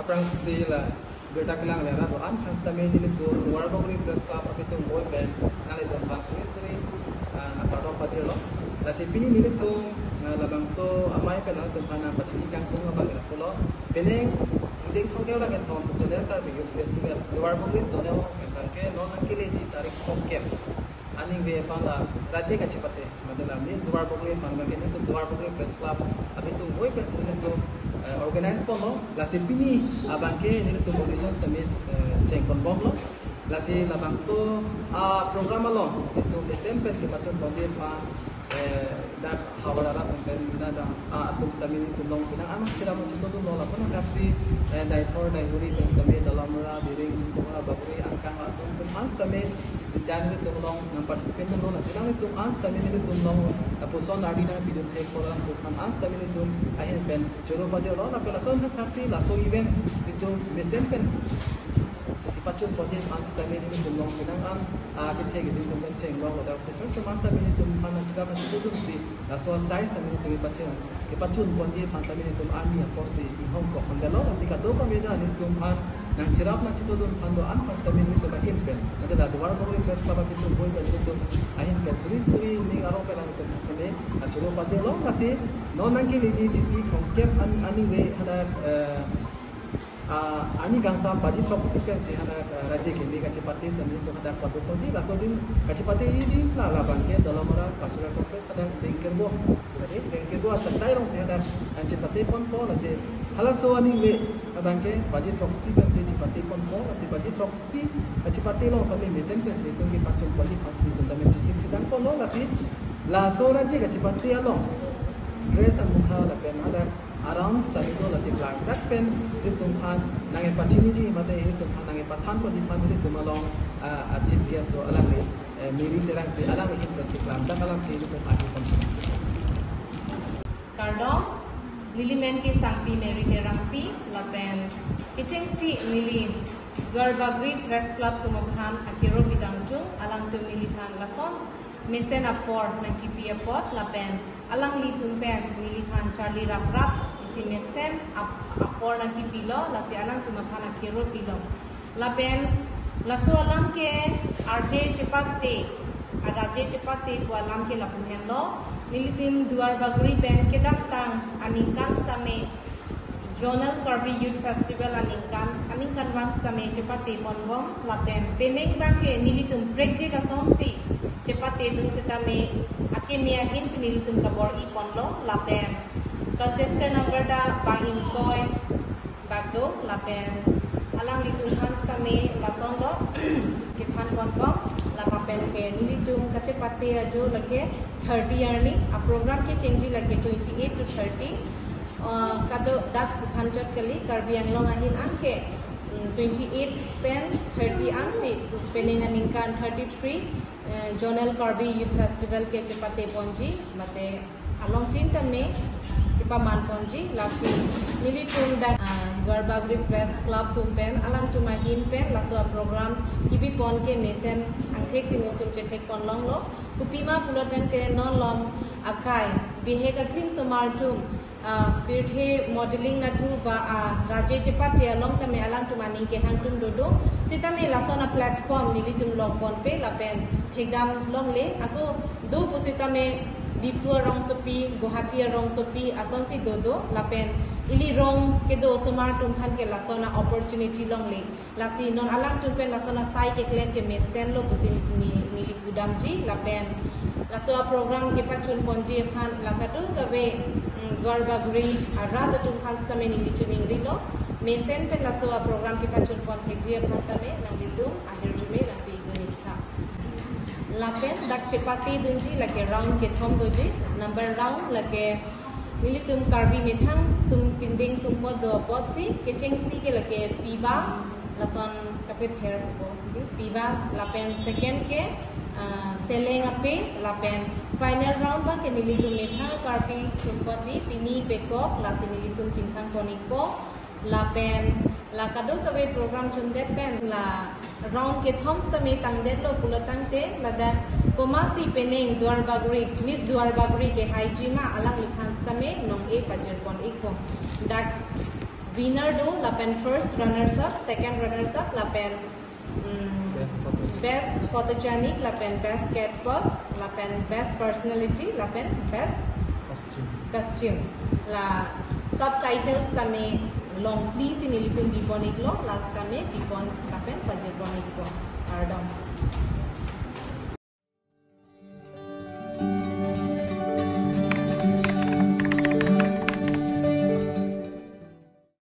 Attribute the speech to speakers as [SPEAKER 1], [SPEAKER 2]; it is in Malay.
[SPEAKER 1] aprang sila berita kelang lera doan kastame ini tu luar bagri press club itu boy band nale tu bangsu sri atau pajero la sepini ini tu labang so amai penal tu pana pachini kangkung abang pulo beneng dek thongke la ke thong joner tar big festival luar bagri joneo ke non angkile ji tarik khomke ani ve fanda राज्य का चिपते मतलब मिस दुआर बगले फंड के तो दुआर बगले प्रेस क्लब अभी तो वही प्रेस तो ऑर्गेनाइज पलो लासे पिनी abangke ini तो conditions तमे चेक कन्फर्म लो लासे लाबांसो प्रोग्राम लो तो बेसेन पेन के बच्चों बंदे फान dak hawara pen nada atum stamini tu long pina am chira mo chito tu lola sona kafi dai thor dai huri pen stame dalamra biring tumra bakri angkang atum pun mas tame dan tu long nam participant tu lola sidang tu ans tame ni tu long puson adina bidun thek koran tu kan ans tame ni tu ahen pen joro bajo lola pela son thaksi la so events itu besen pen pachun project ans tame ni tu long pinang am kita gitu tu kan ceng long ada official semasa ni tu mana chira ma chito tu si la so size tame ni tu pachun project ans tame ni tu army force i hong kong mandalo sika do ka meda ni tu an nang chirap na chito tu phando an pas tame ni tu ba hin pen ada duar bogri press club itu boy ba tu ahin pen suri ni aro pe lang tu tame achuro project long kasi non nang ki ni ji thong kep ani we hada ani gangsa baji chok sequence hana राज्य के लिए कचपति समी तो हदा पदो को जी लासोदिन कचपति ini la bangke dalamara kasura complex hada denkerbo jadi denkerbo actai rong se hada कचपति pon po lase hala so ani we bangke baji chok sequence कचपति pon po lase baji chok si कचपति long sami mesen ke se tung ki pachong poli pasni to dame chisik sidang po lo lase la so राज्य कचपति along dress and mukha la pen hada around study to la siklang that pen ditum phan nange pachini ji mate ditum phan nange pathan ko dipan ditum along chief guest to alang le meri terang pe alang hin per siklang da alang pe ditum ati function
[SPEAKER 2] kardom lili men ki sangpi meri terang pi la pen kitchen si lili garbagri press club to mobhan akiro bidang chung alang to mili phan lason mesen apor na kipi apot la pen alang li tun pen mili phan charlie rap rap isi mesen apor na kipi lo la si alang to mobhan akiro pilo la pen laso alam ke RJ Chepakte araje Chepakte ko alam ke la puhen lo nilitim duar bagri pen ke tang aningkan stame Zonal Karbi Youth Festival aningkan wang stame Chepakte ponbom la pen peneng bangke nilitum project ka sonsi Chepakte dun setame akemia hin nilitum kabor I ponlo la pen contestant number da bangin koi bagdo la pen alang litung hans kami lasongo ke phan ponbom la pen ke nilitum ka Chepakte ajo lage 30 year ni a program ke change lage 28 to 30 kado dak hanjat kali Karbi Anglong ahin anke 28 pen 30 ansi peningan ingkan 33 Zonal Karbi Youth Festival ke Chepakte ponji mate along tin tame tipa man ponji lasi nilitum da Garbagri Press Club tumpen alang tumahin pen laso program kibi pon ke mesen angthek singotum chetek pon long lo kupima pulotan ke non lom akai bihe ka trim somartum pirhe modeling na tu ba raje Chepakte along tame alang tumani ke hangtum dodo sitame lasona platform nilitum long pon pe la pen thegdam long le ako do pusitame Dipur rong sopi Guwahati rong sopi asonsi dodo la pen ili rong kedo somar tumpan ke lasona opportunity long le lasi non alang tumpen lasona sai ke claim ke mesten lo pusin ni likudam ji la pen laso program ke pachun ponji phan lakadu kabe Garbagri arada tumpan stame ni lichuning rilo mesen pen laso program ke pachun pon theji phan tame nang litum akhir jume la pi gunita lapen dak Chepakte dunji lake round ke thom doji number round lake nilitum Karbi methang sum pinding sumpo do potsi kecheng si ke lake piba lason kape pher bo piba lapen second ke seleng ape lapen final round ba ke nilitum methang Karbi sumpoti pini bekop lasi nilitum chingthang koniko lapen la kado kabe program chundet pen la round ke thoms tame tangdet lo pulatang te lada komasi peneng duar bagri miss duar bagri ke haijima alang likhans tame nong e pajer pon ikko dak winner do lapen first runners up, second runners up lapen best photogenic lapen best catwalk lapen best personality lapen best costume la subtitles tame long please in ilitum biponik lo last tame bipon lapen pajebonik lo ardam